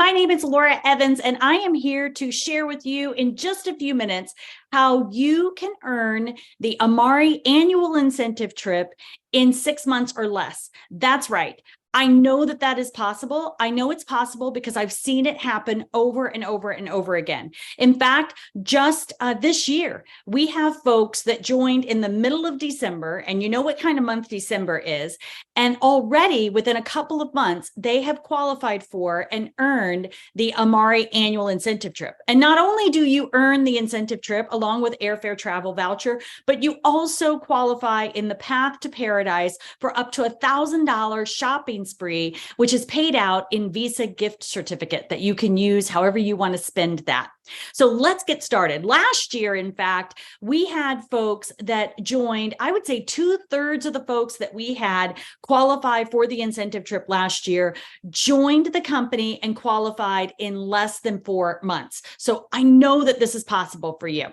My name is Laura Evans, and I am here to share with you in just a few minutes how you can earn the Amare Annual Incentive Trip in 6 months or less. That's right. I know that that is possible. I know it's possible because I've seen it happen over and over and over again. In fact, just this year, we have folks that joined in the middle of December, and you know what kind of month December is, and already within a couple of months, they have qualified for and earned the Amare Annual Incentive Trip. And not only do you earn the incentive trip along with airfare travel voucher, but you also qualify in the Path to Paradise for up to $1,000 shopping spree, which is paid out in Visa gift certificate that you can use however you want to spend that. So let's get started. Last year, in fact, we had folks that joined, I would say 2/3 of the folks that we had qualify for the incentive trip last year joined the company and qualified in less than 4 months. So I know that this is possible for you.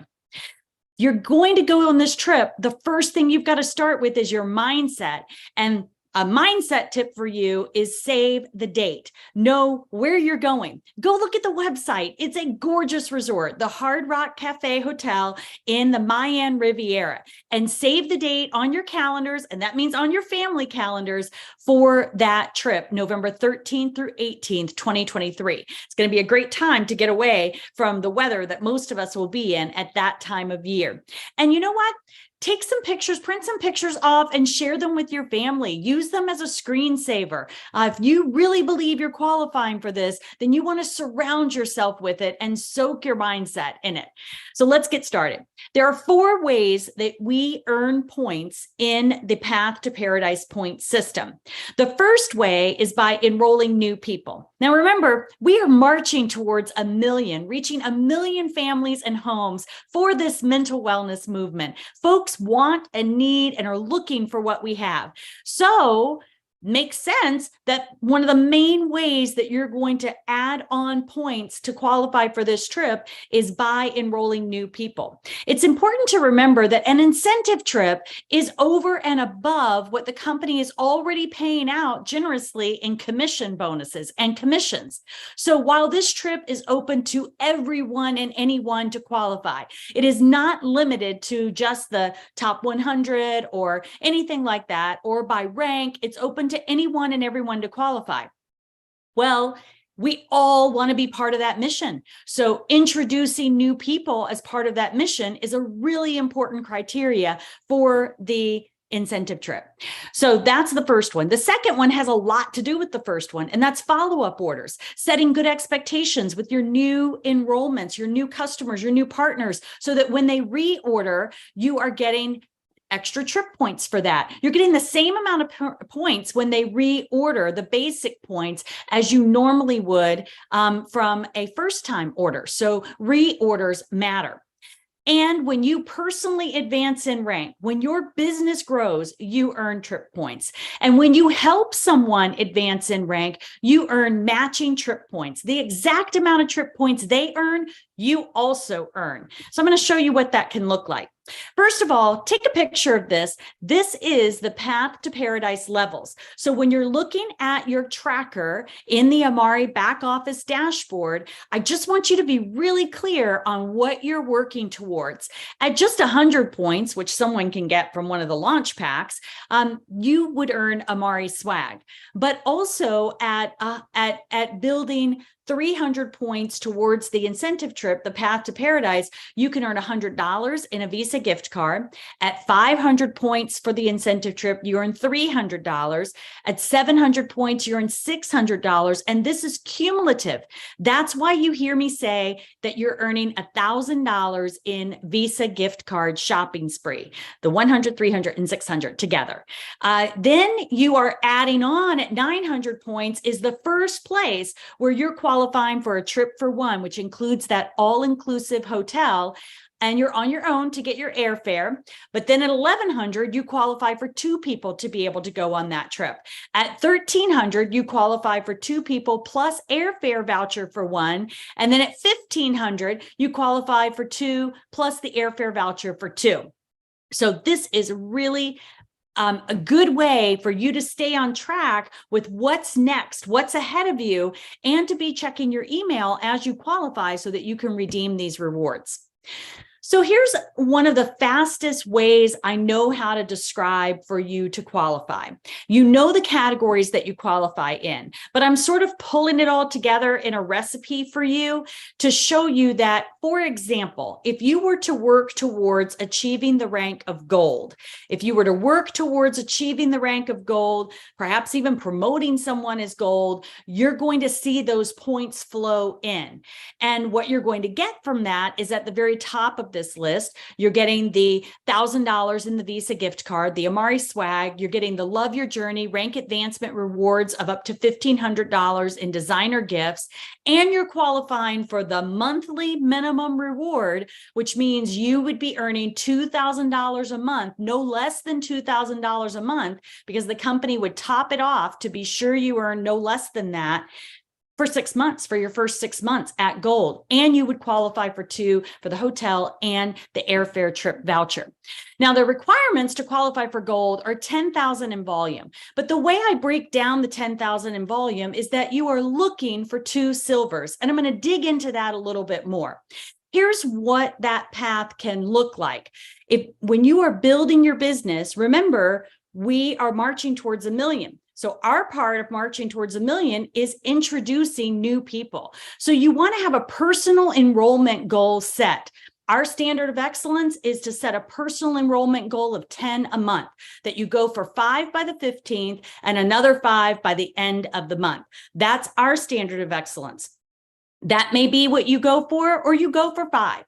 You're going to go on this trip. The first thing you've got to start with is your mindset. And a mindset tip for you is save the date. Know where you're going. Go look at the website. It's a gorgeous resort, the Hard Rock Cafe Hotel in the Mayan Riviera. And save the date on your calendars, and that means on your family calendars for that trip, November 13th through 18th, 2023. It's going to be a great time to get away from the weather that most of us will be in at that time of year. And you know what? Take some pictures, print some pictures off and share them with your family. Use them as a screensaver. If you really believe you're qualifying for this, then you want to surround yourself with it and soak your mindset in it. So let's get started. There are 4 ways that we earn points in the Path to Paradise point system. The first way is by enrolling new people. Now remember, we are marching towards 1 million, reaching 1 million families and homes for this mental wellness movement. Folks want and need and are looking for what we have. So makes sense that one of the main ways that you're going to add on points to qualify for this trip is by enrolling new people. It's important to remember that an incentive trip is over and above what the company is already paying out generously in commission bonuses and commissions. So while this trip is open to everyone and anyone to qualify, it is not limited to just the top 100 or anything like that, or by rank. It's open to anyone and everyone to qualify. Well, we all want to be part of that mission. So introducing new people as part of that mission is a really important criteria for the incentive trip. So that's the first one. The second one has a lot to do with the first one, and that's follow-up orders, setting good expectations with your new enrollments, your new customers, your new partners, so that when they reorder, you are getting extra trip points for that. You're getting the same amount of points when they reorder, the basic points, as you normally would from a first-time order. So reorders matter. And when you personally advance in rank, when your business grows, you earn trip points. And when you help someone advance in rank, you earn matching trip points. The exact amount of trip points they earn, you also earn. So I'm going to show you what that can look like. First of all, take a picture of this. This is the Path to Paradise levels. So when you're looking at your tracker in the Amare back office dashboard, I just want you to be really clear on what you're working towards. At just 100 points, which someone can get from one of the launch packs, you would earn Amare swag. But also at building 300 points towards the incentive trip, the Path to Paradise, you can earn $100 in a Visa gift card. At 500 points for the incentive trip, you earn $300. At 700 points, you earn $600. And this is cumulative. That's why you hear me say that you're earning $1,000 in Visa gift card shopping spree, the 100, 300, and 600 together. Then you are adding on at 900 points is the first place where you're qualifying for a trip for one, which includes that all-inclusive hotel, and you're on your own to get your airfare. But then at 1,100, you qualify for 2 people to be able to go on that trip. At 1,300, you qualify for 2 people plus airfare voucher for 1. And then at 1,500, you qualify for 2 plus the airfare voucher for 2. So this is really a good way for you to stay on track with what's next, what's ahead of you, and to be checking your email as you qualify so that you can redeem these rewards. So here's one of the fastest ways I know how to describe for you to qualify. You know the categories that you qualify in, but I'm sort of pulling it all together in a recipe for you to show you that, for example, if you were to work towards achieving the rank of gold, if you were to work towards achieving the rank of gold, perhaps even promoting someone as gold, you're going to see those points flow in. And what you're going to get from that is at the very top of this list, you're getting the $1,000 in the Visa gift card, the Amare swag, you're getting the Love Your Journey rank advancement rewards of up to $1,500 in designer gifts, and you're qualifying for the monthly minimum reward, which means you would be earning $2,000 a month, no less than $2,000 a month, because the company would top it off to be sure you earn no less than that for 6 months, for your first 6 months at gold. And you would qualify for 2 for the hotel and the airfare trip voucher. Now, the requirements to qualify for gold are 10,000 in volume. But the way I break down the 10,000 in volume is that you are looking for 2 silvers. And I'm going to dig into that a little bit more. Here's what that path can look like. When you are building your business, remember, we are marching towards 1 million. So our part of marching towards 1 million is introducing new people. So you want to have a personal enrollment goal set. Our standard of excellence is to set a personal enrollment goal of 10 a month, that you go for 5 by the 15th and another 5 by the end of the month. That's our standard of excellence. That may be what you go for, or you go for 5.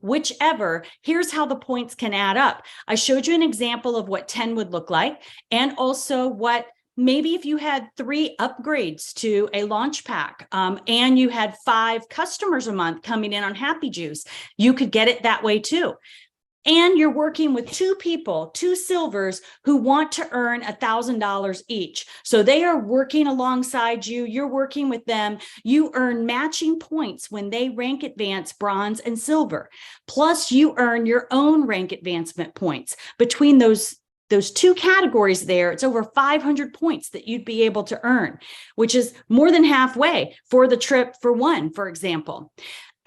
Whichever, here's how the points can add up. I showed you an example of what 10 would look like, and also what maybe if you had 3 upgrades to a launch pack, and you had 5 customers a month coming in on Happy Juice, you could get it that way too. And you're working with 2 people, 2 silvers, who want to earn $1,000 each. So they are working alongside you. You're working with them. You earn matching points when they rank advance bronze and silver. Plus, you earn your own rank advancement points. Between those 2 categories there, it's over 500 points that you'd be able to earn, which is more than halfway for the trip for 1, for example.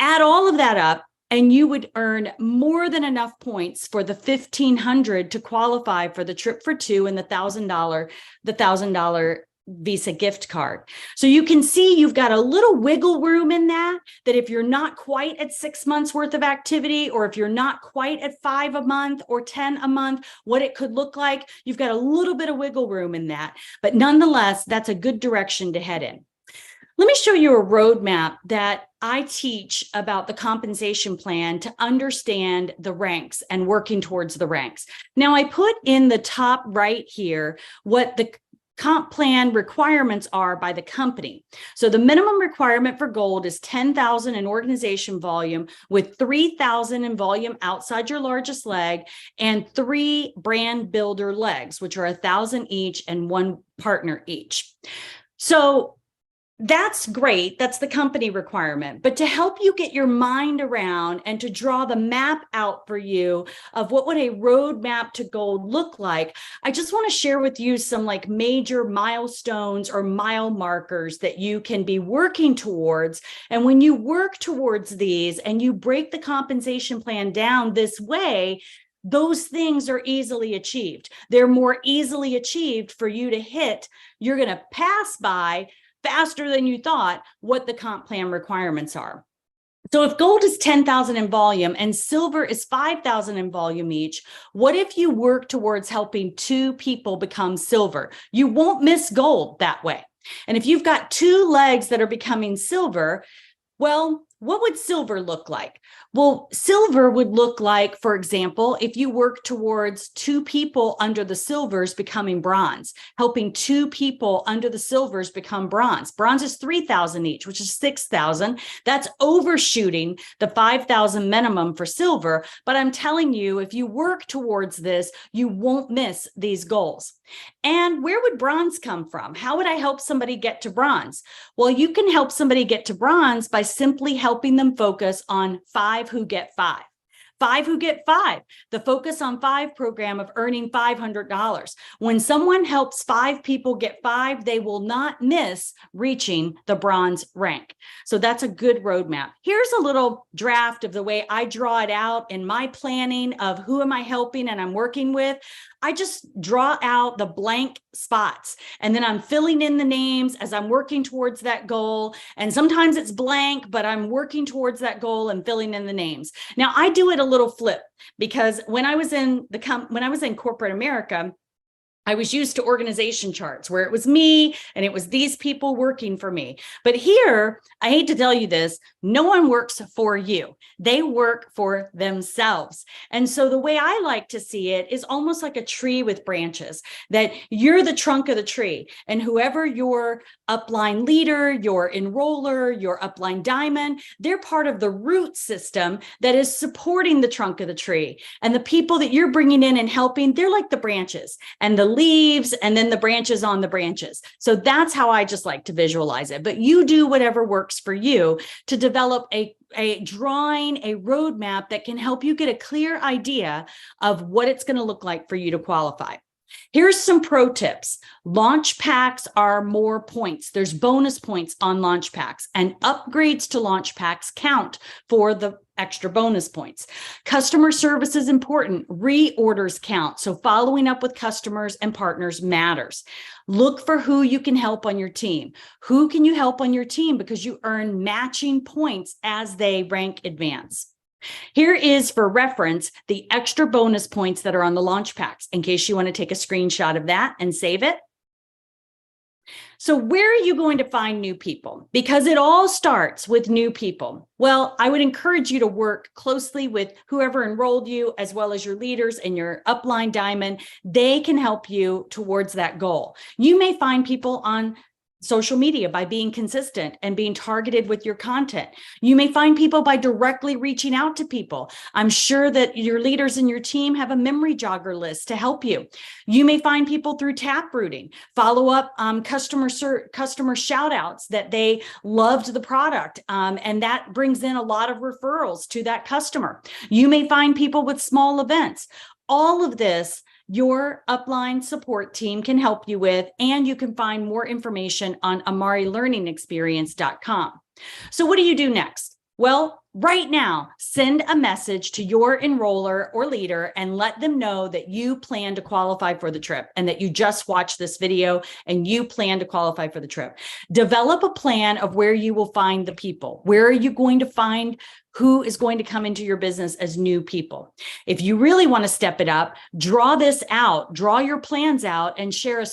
Add all of that up, and you would earn more than enough points for the $1,500 to qualify for the trip for 2 and the $1,000 Visa gift card. So you can see you've got a little wiggle room in that if you're not quite at 6 months worth of activity, or if you're not quite at 5 a month or 10 a month, what it could look like, you've got a little bit of wiggle room in that. But nonetheless, that's a good direction to head in. Let me show you a roadmap that I teach about the compensation plan to understand the ranks and working towards the ranks. Now, I put in the top right here what the comp plan requirements are by the company. So the minimum requirement for gold is 10,000 in organization volume, with 3,000 in volume outside your largest leg, and 3 brand builder legs, which are 1,000 each and 1 partner each. So that's great. That's the company requirement. But to help you get your mind around and to draw the map out for you of what would a roadmap to gold look like, I just want to share with you some major milestones or mile markers that you can be working towards. And when you work towards these and you break the compensation plan down this way, those things are easily achieved. They're more easily achieved for you to hit. You're going to pass by faster than you thought what the comp plan requirements are. So if gold is 10,000 in volume and silver is 5,000 in volume each, what if you work towards helping 2 people become silver? You won't miss gold that way. And if you've got 2 legs that are becoming silver, well, what would silver look like? Well, silver would look like, for example, if you work towards 2 people under the silvers becoming bronze, helping 2 people under the silvers become bronze. Bronze is 3,000 each, which is 6,000. That's overshooting the 5,000 minimum for silver. But I'm telling you, if you work towards this, you won't miss these goals. And where would bronze come from? How would I help somebody get to bronze? Well, you can help somebody get to bronze by simply helping them focus on 5 who get 5. 5 who get 5, the Focus on 5 program of earning $500. When someone helps 5 people get 5, they will not miss reaching the bronze rank. So that's a good roadmap. Here's a little draft of the way I draw it out in my planning of who am I helping and I'm working with. I just draw out the blank spots and then I'm filling in the names as I'm working towards that goal. And sometimes it's blank, but I'm working towards that goal and filling in the names. Now I do it a little flip because when I was in corporate America, I was used to organization charts where it was me and it was these people working for me. But here, I hate to tell you this, no one works for you. They work for themselves. And so the way I like to see it is almost like a tree with branches, that you're the trunk of the tree. And whoever your upline leader, your enroller, your upline diamond, they're part of the root system that is supporting the trunk of the tree. And the people that you're bringing in and helping, they're like the branches and the leaves and then the branches on the branches. So that's how I just like to visualize it. But you do whatever works for you to develop a drawing, a roadmap that can help you get a clear idea of what it's going to look like for you to qualify. Here's some pro tips. Launch packs are more points. There's bonus points on launch packs, and upgrades to launch packs count for the extra bonus points. Customer service is important. Reorders count. So following up with customers and partners matters. Look for who you can help on your team. Who can you help on your team? Because you earn matching points as they rank advance. Here is, for reference, the extra bonus points that are on the launch packs in case you want to take a screenshot of that and save it. So where are you going to find new people? Because it all starts with new people. Well, I would encourage you to work closely with whoever enrolled you, as well as your leaders and your upline diamond. They can help you towards that goal. You may find people on social media by being consistent and being targeted with your content. You may find people by directly reaching out to people. I'm sure that your leaders and your team have a memory jogger list to help you. You may find people through tap rooting, follow up customer shout outs that they loved the product. And that brings in a lot of referrals to that customer. You may find people with small events. All of this your upline support team can help you with, and you can find more information on AmareLearningExperience.com. So what do you do next? Well, right now, send a message to your enroller or leader and let them know that you plan to qualify for the trip and that you just watched this video and you plan to qualify for the trip. Develop a plan of where you will find the people. Where are you going to find who is going to come into your business as new people? If you really want to step it up, draw this out, draw your plans out, and share a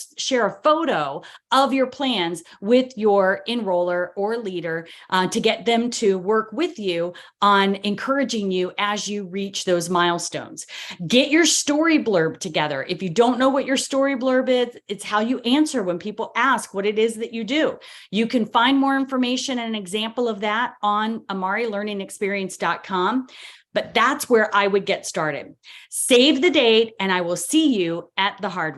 photo of your plans with your enroller or leader to get them to work with you on encouraging you as you reach those milestones. Get your story blurb together. If you don't know what your story blurb is, it's how you answer when people ask what it is that you do. You can find more information and an example of that on AmareLearningExperience.com. But that's where I would get started. Save the date, and I will see you at the Hard Rock.